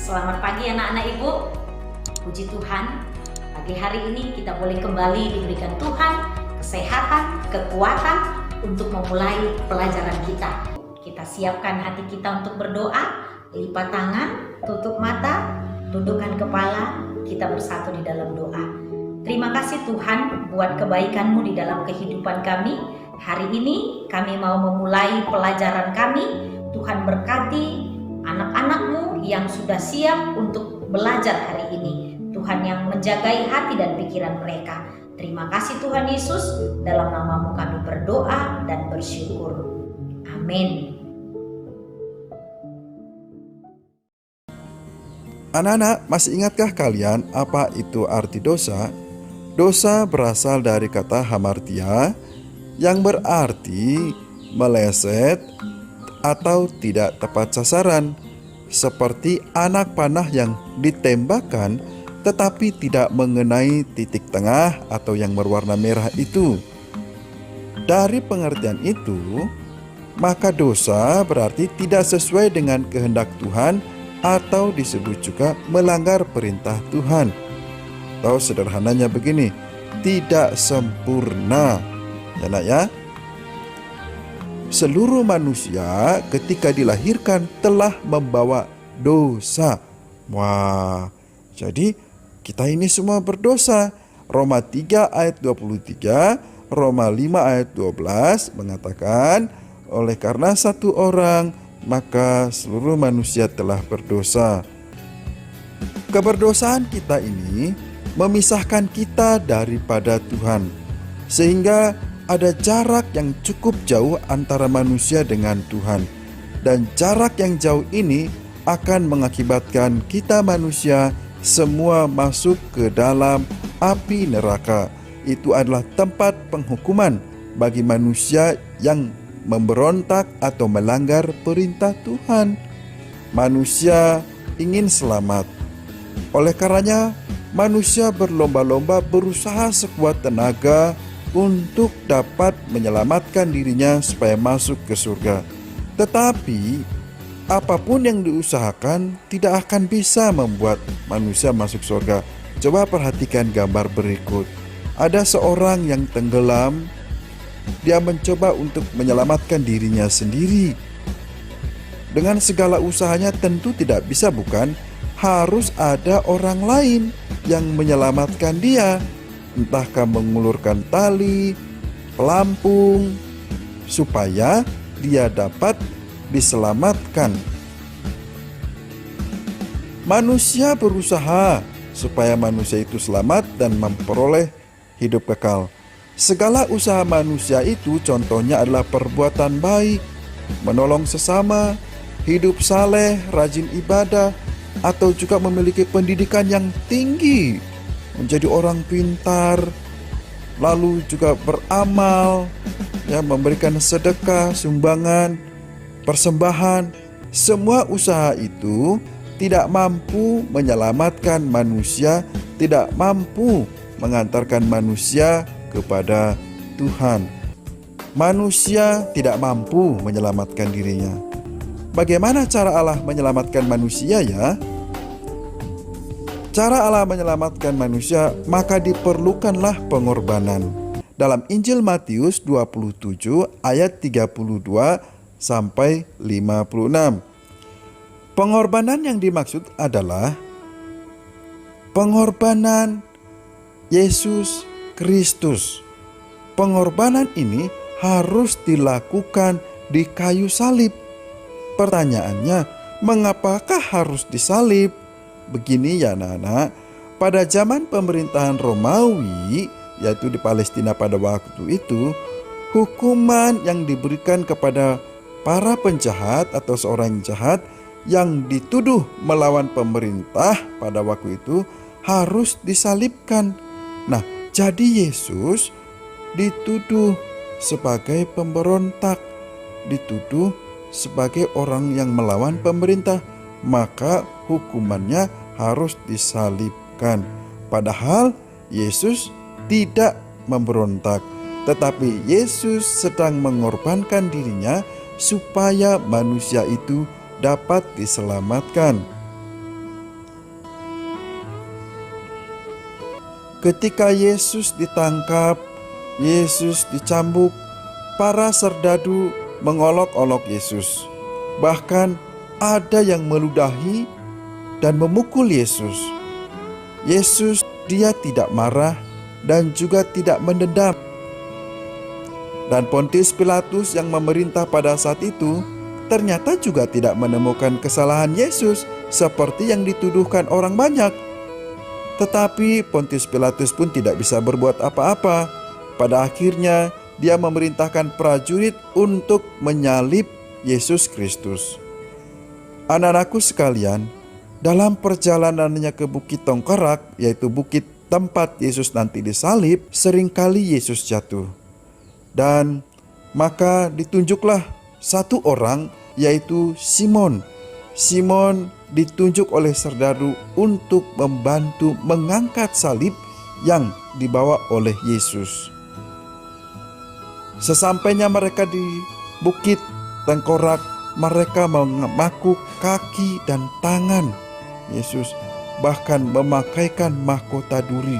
Selamat pagi anak-anak Ibu. Puji Tuhan, pagi hari ini kita boleh kembali diberikan Tuhan kesehatan, kekuatan untuk memulai pelajaran kita. Kita siapkan hati kita untuk berdoa, lipat tangan, tutup mata, tundukkan kepala, kita bersatu di dalam doa. Terima kasih Tuhan buat kebaikan-Mu di dalam kehidupan kami. Hari ini kami mau memulai pelajaran kami. Tuhan berkati anak-anak-Mu yang sudah siap untuk belajar hari ini. Tuhan yang menjagai hati dan pikiran mereka. Terima kasih Tuhan Yesus, dalam nama-Mu kami berdoa dan bersyukur. Amin. Anak-anak, masih ingatkah kalian apa itu arti dosa? Dosa berasal dari kata hamartia yang berarti meleset atau tidak tepat sasaran, seperti anak panah yang ditembakkan tetapi tidak mengenai titik tengah atau yang berwarna merah itu. Dari pengertian itu, maka dosa berarti tidak sesuai dengan kehendak Tuhan atau disebut juga melanggar perintah Tuhan. Atau sederhananya begini, tidak sempurna. Ya nak ya? Seluruh manusia ketika dilahirkan telah membawa dosa. Wah, jadi kita ini semua berdosa. Roma 3 ayat 23, Roma 5 ayat 12 mengatakan, oleh karena satu orang, maka seluruh manusia telah berdosa. Keberdosaan kita ini memisahkan kita daripada Tuhan, sehingga ada jarak yang cukup jauh antara manusia dengan Tuhan. Dan jarak yang jauh ini akan mengakibatkan kita manusia semua masuk ke dalam api neraka. Itu adalah tempat penghukuman bagi manusia yang memberontak atau melanggar perintah Tuhan. Manusia ingin selamat. Oleh karenanya, manusia berlomba-lomba berusaha sekuat tenaga untuk dapat menyelamatkan dirinya supaya masuk ke surga. Tetapi apapun yang diusahakan tidak akan bisa membuat manusia masuk surga. Coba perhatikan gambar berikut. Ada seorang yang tenggelam. Dia mencoba untuk menyelamatkan dirinya sendiri. Dengan segala usahanya tentu tidak bisa, bukan? Harus ada orang lain yang menyelamatkan dia. Entahkah mengulurkan tali, pelampung, supaya dia dapat diselamatkan. Manusia berusaha supaya manusia itu selamat dan memperoleh hidup kekal. Segala usaha manusia itu contohnya adalah perbuatan baik, menolong sesama, hidup saleh, rajin ibadah, atau juga memiliki pendidikan yang tinggi, menjadi orang pintar, lalu juga beramal, ya, memberikan sedekah, sumbangan, persembahan. Semua usaha itu tidak mampu menyelamatkan manusia, tidak mampu mengantarkan manusia kepada Tuhan. Manusia tidak mampu menyelamatkan dirinya. Bagaimana cara Allah menyelamatkan manusia ya? Cara Allah menyelamatkan manusia, maka diperlukanlah pengorbanan. Dalam Injil Matius 27 ayat 32 sampai 56. Pengorbanan yang dimaksud adalah pengorbanan Yesus Kristus. Pengorbanan ini harus dilakukan di kayu salib. Pertanyaannya, mengapakah harus disalib? Begini ya anak-anak, pada zaman pemerintahan Romawi, yaitu di Palestina pada waktu itu, hukuman yang diberikan kepada para penjahat atau seorang jahat yang dituduh melawan pemerintah pada waktu itu harus disalibkan. Nah, jadi Yesus dituduh sebagai pemberontak, dituduh sebagai orang yang melawan pemerintah, maka hukumannya harus disalibkan. Padahal Yesus tidak memberontak, tetapi Yesus sedang mengorbankan dirinya supaya manusia itu dapat diselamatkan. ketika Yesus ditangkap, Yesus dicambuk, para serdadu mengolok-olok Yesus. Bahkan ada yang meludahi dan memukul Yesus. Yesus, dia tidak marah dan juga tidak mendendam. Dan Pontius Pilatus yang memerintah pada saat itu ternyata juga tidak menemukan kesalahan Yesus seperti yang dituduhkan orang banyak. Tetapi Pontius Pilatus pun tidak bisa berbuat apa-apa. Pada akhirnya dia memerintahkan prajurit untuk menyalib Yesus Kristus. Anak-anakku sekalian, dalam perjalanannya ke Bukit Tongkorak, yaitu bukit tempat Yesus nanti disalib, seringkali Yesus jatuh. Dan maka ditunjuklah satu orang, yaitu Simon. Simon ditunjuk oleh serdadu untuk membantu mengangkat salib yang dibawa oleh Yesus. Sesampainya mereka di Bukit Tengkorak, mereka memaku kaki dan tangan Yesus, bahkan memakaikan mahkota duri.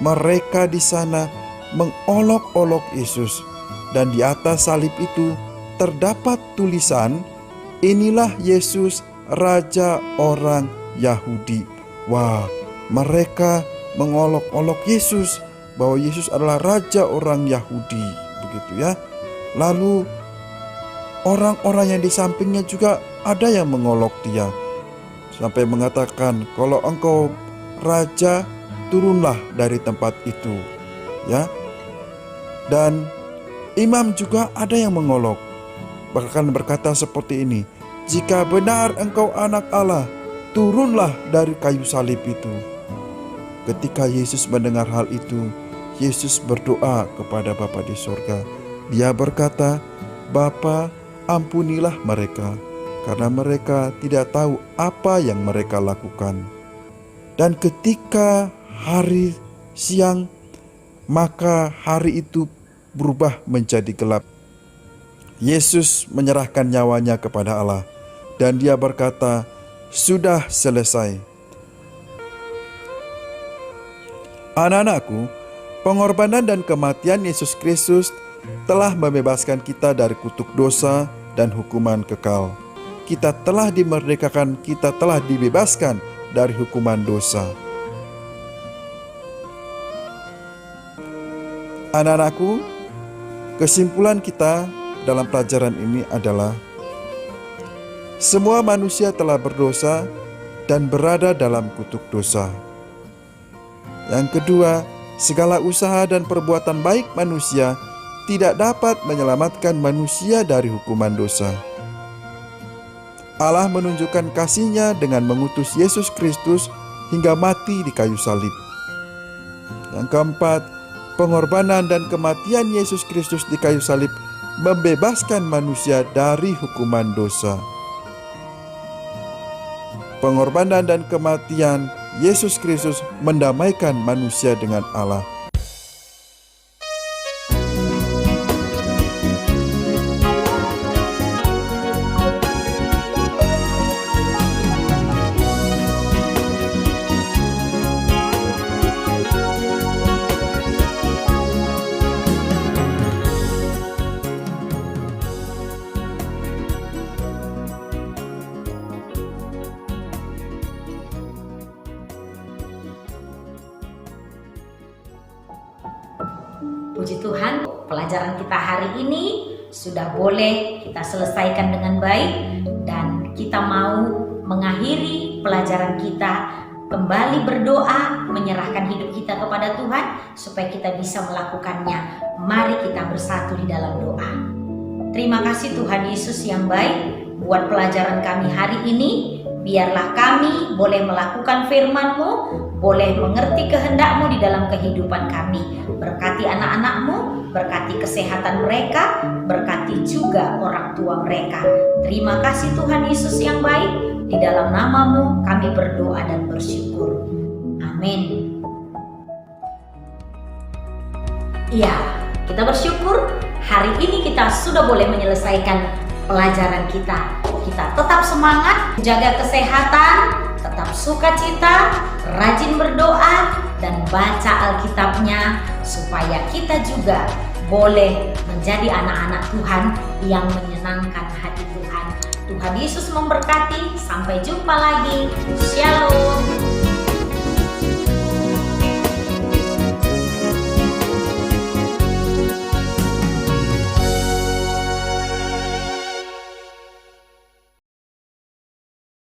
Mereka di sana mengolok-olok Yesus, dan di atas salib itu terdapat tulisan, "Inilah Yesus, Raja orang Yahudi." Wah, mereka mengolok-olok Yesus bahwa Yesus adalah Raja orang Yahudi, begitu ya. Lalu orang-orang yang di sampingnya juga ada yang mengolok dia, sampai mengatakan, "Kalau engkau raja, turunlah dari tempat itu." Ya. Dan imam juga ada yang mengolok, bahkan berkata seperti ini, "Jika benar engkau anak Allah, turunlah dari kayu salib itu." Ketika Yesus mendengar hal itu, Yesus berdoa kepada Bapa di sorga. Dia berkata, "Bapa, ampunilah mereka, karena mereka tidak tahu apa yang mereka lakukan." Dan ketika hari siang, maka hari itu berubah menjadi gelap. Yesus menyerahkan nyawanya kepada Allah, dan dia berkata, "Sudah selesai." Anak-anakku, pengorbanan dan kematian Yesus Kristus telah membebaskan kita dari kutuk dosa dan hukuman kekal. Kita telah dimerdekakan, kita telah dibebaskan dari hukuman dosa. Anak-anakku, kesimpulan kita dalam pelajaran ini adalah semua manusia telah berdosa dan berada dalam kutuk dosa. Yang kedua, segala usaha dan perbuatan baik manusia tidak dapat menyelamatkan manusia dari hukuman dosa. Allah menunjukkan kasih-Nya dengan mengutus Yesus Kristus hingga mati di kayu salib. Yang keempat, pengorbanan dan kematian Yesus Kristus di kayu salib membebaskan manusia dari hukuman dosa. Pengorbanan dan kematian Yesus Kristus mendamaikan manusia dengan Allah. Puji Tuhan, pelajaran kita hari ini sudah boleh kita selesaikan dengan baik, dan kita mau mengakhiri pelajaran kita kembali berdoa, menyerahkan hidup kita kepada Tuhan supaya kita bisa melakukannya. Mari kita bersatu di dalam doa. Terima kasih Tuhan Yesus yang baik buat pelajaran kami hari ini. Biarlah kami boleh melakukan firman-Mu, boleh mengerti kehendak-Mu di dalam kehidupan kami. Berkati anak-anak-Mu, berkati kesehatan mereka, berkati juga orang tua mereka. Terima kasih Tuhan Yesus yang baik. Di dalam nama-Mu kami berdoa dan bersyukur. Amin. Ya, kita bersyukur hari ini kita sudah boleh menyelesaikan pelajaran kita. Kita tetap semangat, jaga kesehatan, tetap sukacita, rajin berdoa, dan baca Alkitabnya supaya kita juga boleh menjadi anak-anak Tuhan yang menyenangkan hati Tuhan. Tuhan Yesus memberkati. Sampai jumpa lagi. Shalom.